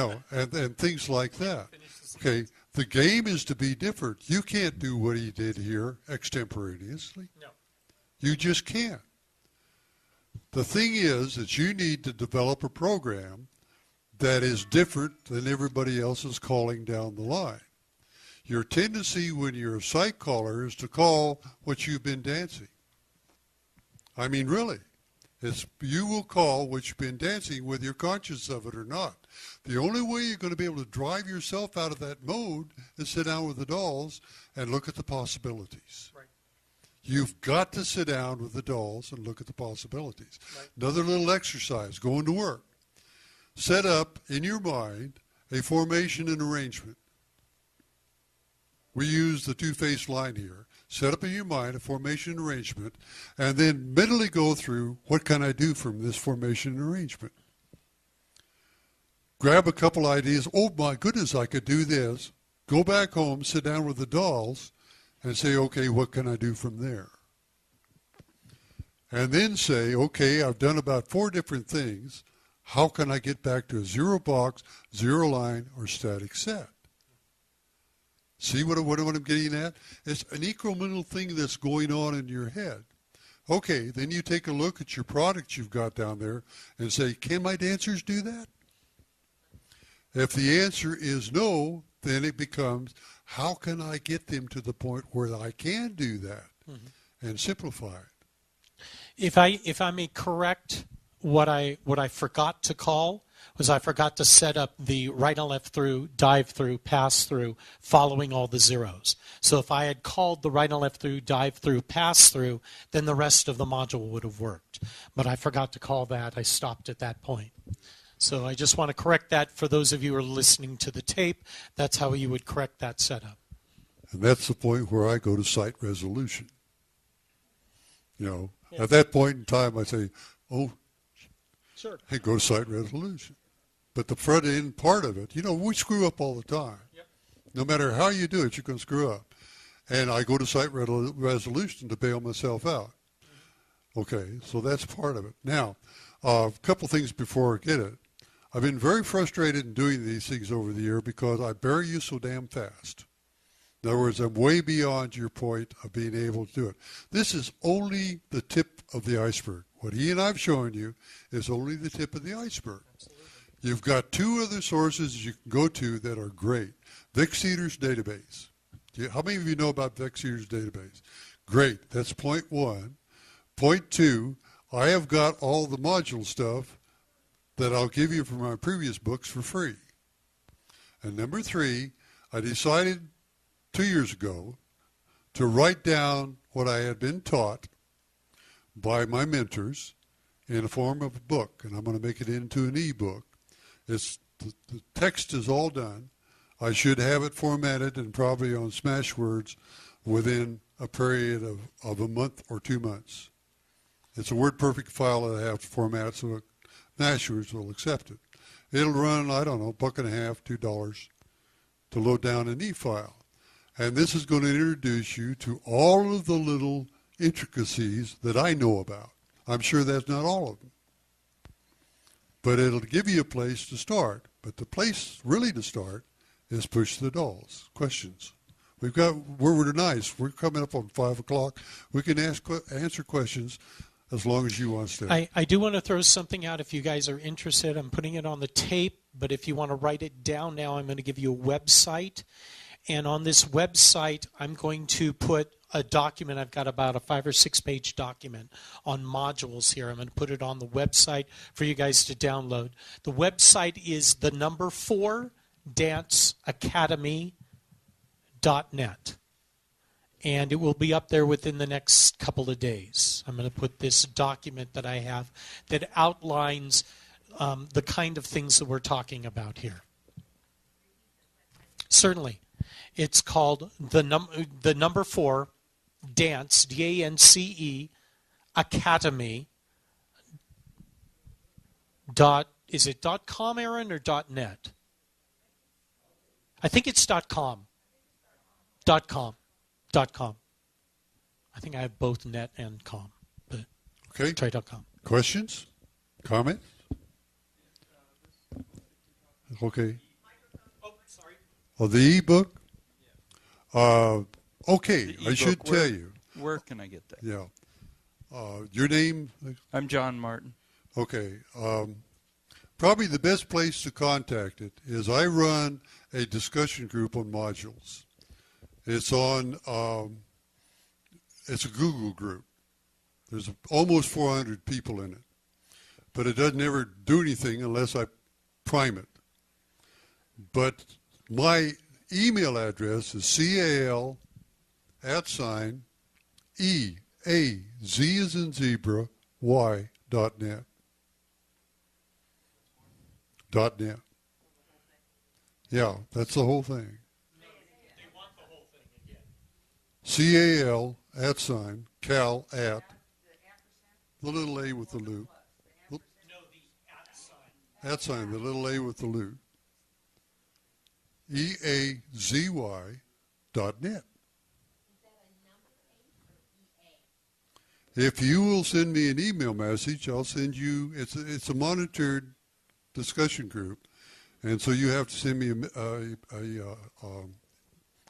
know, and things like that. Okay, the game is to be different. You can't do what he did here extemporaneously. No. You just can't. The thing is that you need to develop a program that is different than everybody else is calling down the line. Your tendency when you're a sight caller is to call what you've been dancing. I mean, really. You will call what you've been dancing whether you're conscious of it or not. The only way you're going to be able to drive yourself out of that mode is sit down with the dolls and look at the possibilities. Right. You've got to sit down with the dolls and look at the possibilities. Right. Another little exercise, going to work. Set up in your mind a formation and arrangement. We use the two-faced line here. Set up in your mind a formation and arrangement, and then mentally go through what can I do from this formation and arrangement. Grab a couple ideas. Oh, my goodness, I could do this. Go back home, sit down with the dolls, and say, okay, what can I do from there? And then say, okay, I've done about 4 different things. How can I get back to a zero box, zero line, or static set? See what I'm getting at? It's an incremental thing that's going on in your head. Okay, then you take a look at your product you've got down there and say, can my dancers do that? If the answer is no, then it becomes, how can I get them to the point where I can do that and simplify it? If I may correct what I forgot to call was I forgot to set up the right and left through, dive through, pass through, following all the zeros. So if I had called the right and left through, dive through, pass through, then the rest of the module would have worked. But I forgot to call that. I stopped at that point. So I just want to correct that for those of you who are listening to the tape. That's how you would correct that setup. And that's the point where I go to site resolution. You know, Yeah. At that point in time, I say, oh, Sure. hey, go to site resolution. But the front end part of it, you know, we screw up all the time. Yep. No matter how you do it, you're going to screw up. And I go to site resolution to bail myself out. Okay, so that's part of it. Now, a couple things before I get it. I've been very frustrated in doing these things over the year because I bury you so damn fast. In other words, I'm way beyond your point of being able to do it. This is only the tip of the iceberg. What he and I've shown you is only the tip of the iceberg. Absolutely. You've got 2 other sources you can go to that are great. Vic Cedars database. How many of you know about Vic Cedars database? Great. That's point 1. Point 2, I have got all the module stuff that I'll give you from my previous books for free. And number 3, I decided 2 years ago to write down what I had been taught by my mentors in the form of a book, and I'm going to make it into an e-book. The text is all done. I should have it formatted and probably on Smashwords within a period of a month or 2 months. It's a WordPerfect file that I have to format so Smashwords will accept it. It'll run, I don't know, $1.50, $2 to load down an e-file. And this is going to introduce you to all of the little intricacies that I know about. I'm sure that's not all of them. But it'll give you a place to start. But the place really to start is push the dolls. Questions? We've got, we're nice. We're coming up on 5 o'clock. We can answer questions as long as you want to. I do want to throw something out if you guys are interested. I'm putting it on the tape, but if you want to write it down now, I'm going to give you a website. And on this website, I'm going to put a document. I've got about a 5 or 6 page document on modules here. I'm going to put it on the website for you guys to download. The website is the number 4 danceacademy.net. And it will be up there within the next couple of days. I'm going to put this document that I have that outlines the kind of things that we're talking about here. Certainly. It's called the number 4 dance, DANCE, academy. Is it .com, Aaron, or .net? I think it's .com. .com. I think I have both net and com, but Okay. try.com. Questions? Comments? Okay. Oh, sorry. Oh, the ebook? Okay, The I should ebook, tell you. Where can I get that? Yeah. Your name? I'm John Martin. Okay. Probably the best place to contact it is I run a discussion group on modules. It's on, it's a Google group. There's almost 400 people in it. But it doesn't ever do anything unless I prime it. But my email address is CAL@EAZ as in zebra, Y.net. .net. Yeah, that's the whole thing. They want the whole thing again. CAL at the little a with the loop. No, the @ sign. @ the little a with the loop. EAZY.net. If you will send me an email message, I'll send you, it's a monitored discussion group, and so you have to send me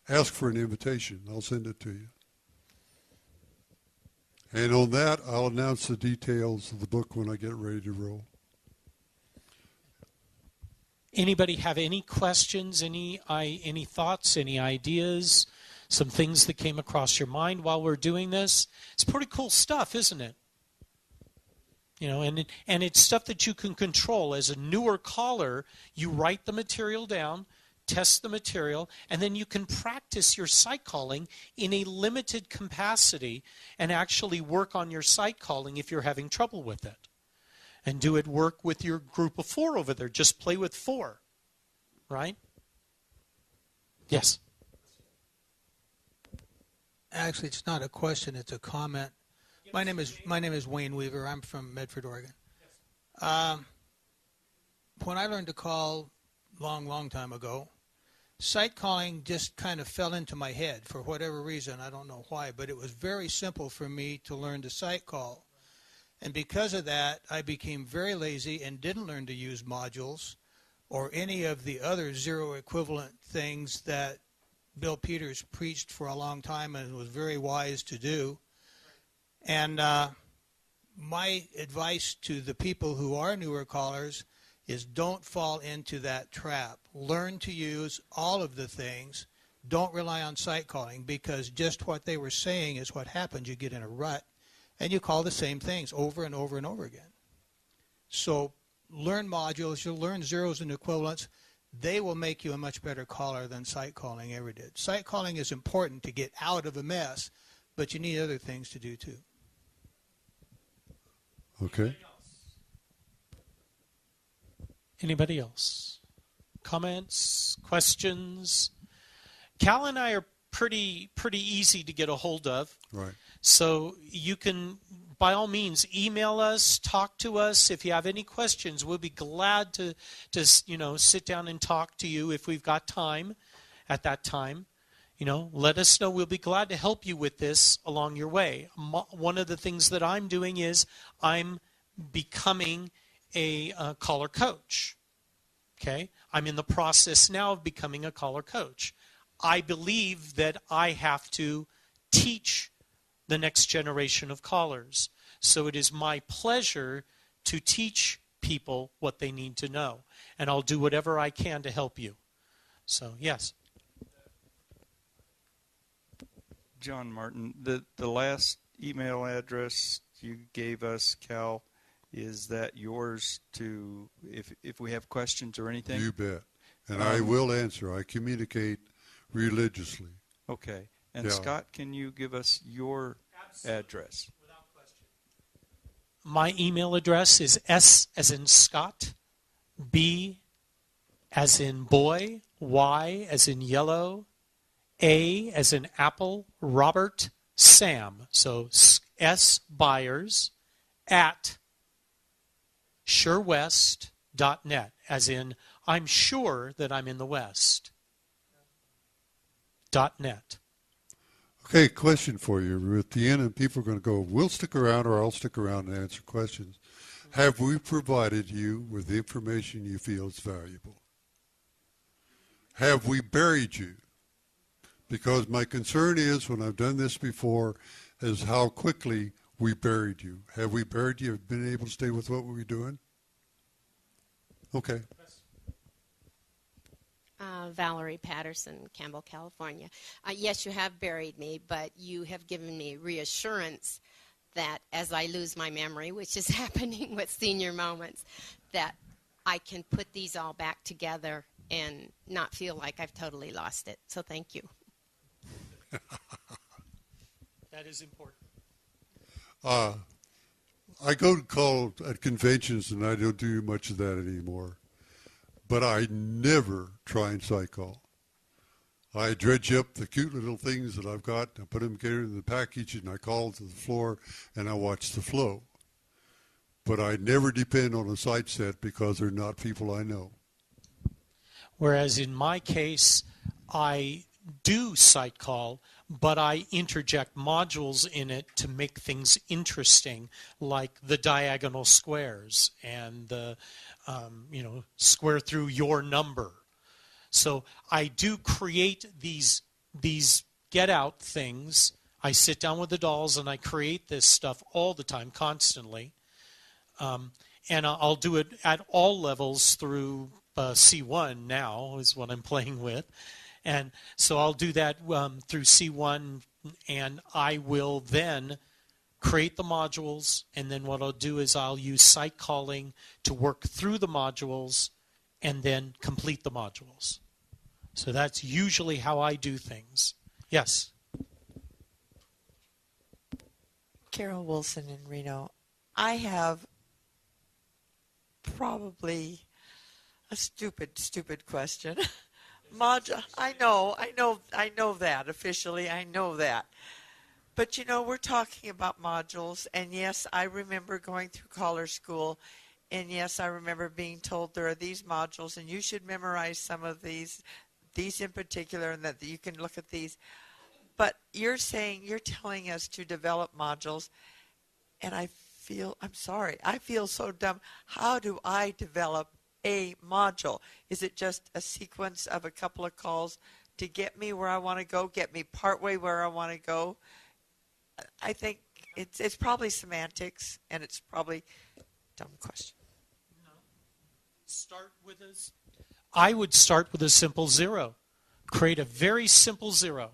ask for an invitation. I'll send it to you. And on that, I'll announce the details of the book when I get ready to roll. Anybody have any questions, any thoughts, any ideas, some things that came across your mind while we're doing this? It's pretty cool stuff, isn't it? You know, and it's stuff that you can control. As a newer caller, you write the material down, test the material, and then you can practice your site calling in a limited capacity and actually work on your site calling if you're having trouble with it. And do it work with your group of 4 over there. Just play with 4, right? Yes. Actually, it's not a question, it's a comment. My name is Wayne Weaver. I'm from Medford, Oregon. When I learned to call long time ago, site calling just kind of fell into my head for whatever reason. I don't know why, but it was very simple for me to learn to site call. And because of that, I became very lazy and didn't learn to use modules or any of the other zero equivalent things that Bill Peters preached for a long time and was very wise to do. And my advice to the people who are newer callers is don't fall into that trap. Learn to use all of the things. Don't rely on site calling, because just what they were saying is what happens. You get in a rut and you call the same things over and over and over again. So learn modules. You'll learn zeros and equivalents. They will make you a much better caller than site calling ever did. Site calling is important to get out of a mess, but you need other things to do too. Okay. Anybody else? Comments? Questions? Cal and I are pretty easy to get a hold of. Right. So you can, by all means, email us, talk to us. If you have any questions, we'll be glad to sit down and talk to you if we've got time at that time. Let us know. We'll be glad to help you with this along your way. One of the things that I'm doing is I'm becoming a caller coach. Okay? I'm in the process now of becoming a caller coach. I believe that I have to teach the next generation of callers. So it is my pleasure to teach people what they need to know. And I'll do whatever I can to help you. So, yes. John Martin, the last email address you gave us, Cal, is that yours to, if we have questions or anything? You bet. And I will answer. I communicate religiously. Okay. And Yeah. Scott, can you give us your address? Without question. My email address is S as in Scott, B as in boy, Y as in yellow, A as in apple, Robert, Sam. So S Byars at surewest.net, as in I'm sure that I'm in the West. .net. Okay, question for you. We're at the end, and people are going to go, we'll stick around, or I'll stick around and answer questions. Have we provided you with the information you feel is valuable? Have we buried you? Because my concern is, when I've done this before, is how quickly we buried you. Have we buried you? Have you been able to stay with what we were doing? Okay. Valerie Patterson, Campbell, California. Yes, you have buried me, but you have given me reassurance that as I lose my memory, which is happening with senior moments, that I can put these all back together and not feel like I've totally lost it. So thank you. That is important. I go to call at conventions, and I don't do much of that anymore. But I never try and sight call. I dredge up the cute little things that I've got, I put them together in the package, and I call to the floor, and I watch the flow. But I never depend on a sight set because they're not people I know. Whereas in my case, I do sight call, but I interject modules in it to make things interesting, like the diagonal squares and the square through your number. So I do create these get out things. I sit down with the dolls and I create this stuff all the time, constantly. And I'll do it at all levels through C1 now is what I'm playing with. And so I'll do that through C1, and I will then create the modules, and then what I'll do is I'll use sight calling to work through the modules and then complete the modules. So that's usually how I do things. Yes? Carol Wilson in Reno. I have probably a stupid question. I know that officially. I know that. But, we're talking about modules, and yes, I remember going through caller school, and yes, I remember being told there are these modules, and you should memorize some of these in particular, and that you can look at these. But you're telling us to develop modules, and I'm sorry, I feel so dumb. How do I develop a module? Is it just a sequence of a couple of calls to get me where I want to go, get me partway where I want to go? I think it's probably semantics, and it's probably a dumb question. No. I would start with a simple 0. Create a very simple 0.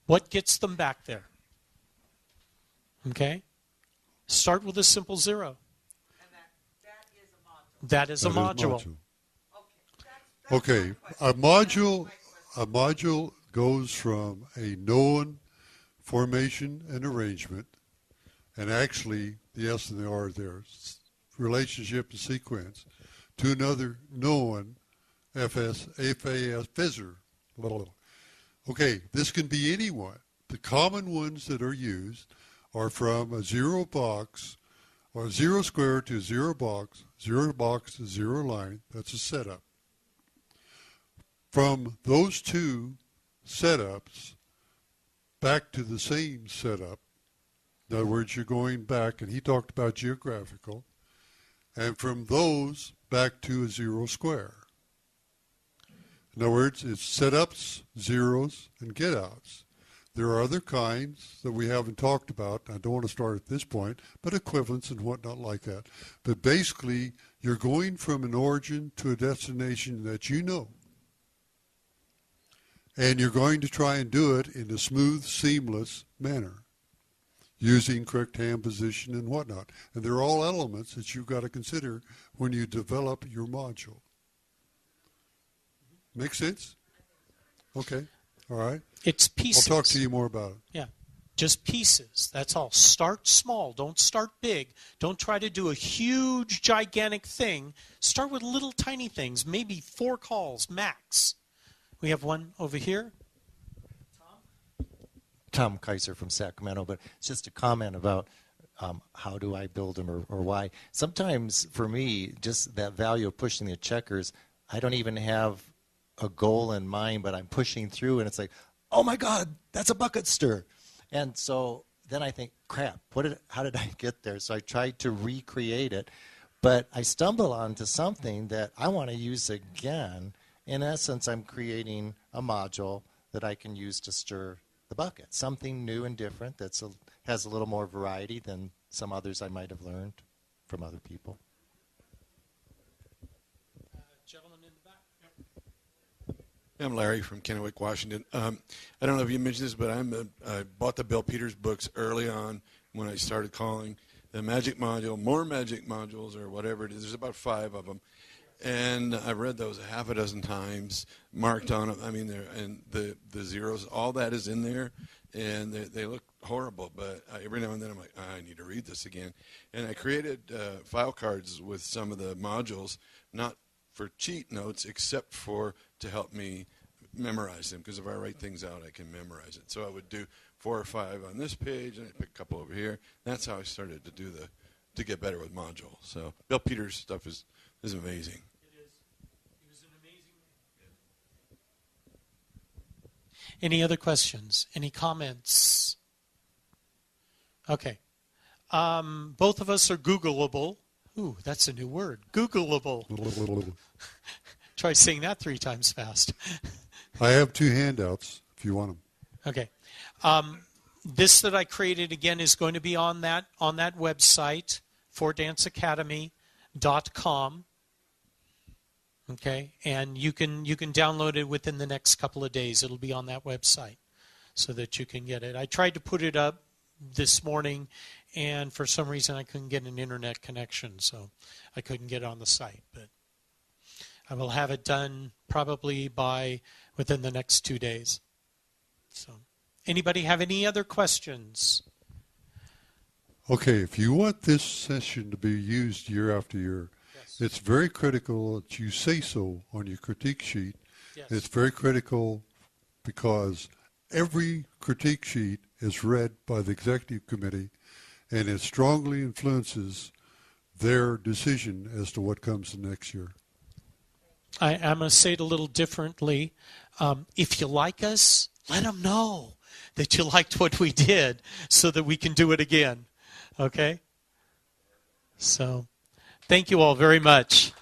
What gets them back there? Okay? Start with a simple 0. That is a module. Okay, a module goes from a known formation and arrangement, and actually the S and the R there, relationship and sequence, to another known FAS, fizzer. Okay, this can be anyone. The common ones that are used are from a 0 box, or 0 square to 0 box to 0 line. That's a setup. From those two setups back to the same setup, in other words, you're going back, and he talked about geographical, and from those back to a 0 square. In other words, it's setups, zeros, and get outs. There are other kinds that we haven't talked about. I don't want to start at this point, but equivalents and whatnot like that. But basically, you're going from an origin to a destination that you know. And you're going to try and do it in a smooth, seamless manner, using correct hand position and whatnot. And they're all elements that you've got to consider when you develop your module. Make sense? Okay. All right. It's pieces. I'll talk to you more about it. Yeah. Just pieces. That's all. Start small. Don't start big. Don't try to do a huge, gigantic thing. Start with little tiny things, maybe 4 calls max. We have one over here. Tom Kaiser from Sacramento, but it's just a comment about how do I build them or why. Sometimes for me, just that value of pushing the checkers, I don't even have a goal in mind, but I'm pushing through, and it's like, oh my God, that's a bucket stir. And so then I think, crap, how did I get there? So I tried to recreate it, but I stumble onto something that I want to use again. In essence, I'm creating a module that I can use to stir the bucket, something new and different that has a little more variety than some others I might have learned from other people. Gentleman in the back. I'm Larry from Kennewick, Washington. I don't know if you mentioned this, but I bought the Bill Peters books early on when I started calling. The magic module, more magic modules or whatever it is. There's about 5 of them. And I've read those a half a dozen times, marked on them. I mean, and the zeros, all that is in there, and they look horrible. But every now and then I'm like, I need to read this again. And I created file cards with some of the modules, not for cheat notes, except to help me memorize them. Because if I write things out, I can memorize it. So I would do 4 or 5 on this page, and I pick a couple over here. That's how I started to get better with modules. So Bill Peters' stuff is amazing. He was an amazing man. Any other questions? Any comments? Okay. Both of us are Googleable. Ooh, that's a new word. Googleable. Try saying that 3 times fast. I have 2 handouts if you want them. Okay. This that I created again is going to be on that website, fordanceacademy.com. Okay, and you can download it within the next couple of days. It'll be on that website so that you can get it. I tried to put it up this morning, and for some reason I couldn't get an internet connection, so I couldn't get it on the site. But I will have it done probably within the next 2 days. So, anybody have any other questions? Okay, if you want this session to be used year after year, it's very critical that you say so on your critique sheet. Yes. It's very critical because every critique sheet is read by the executive committee, and it strongly influences their decision as to what comes the next year. I'm going to say it a little differently. If you like us, let them know that you liked what we did so that we can do it again. Okay? So, thank you all very much.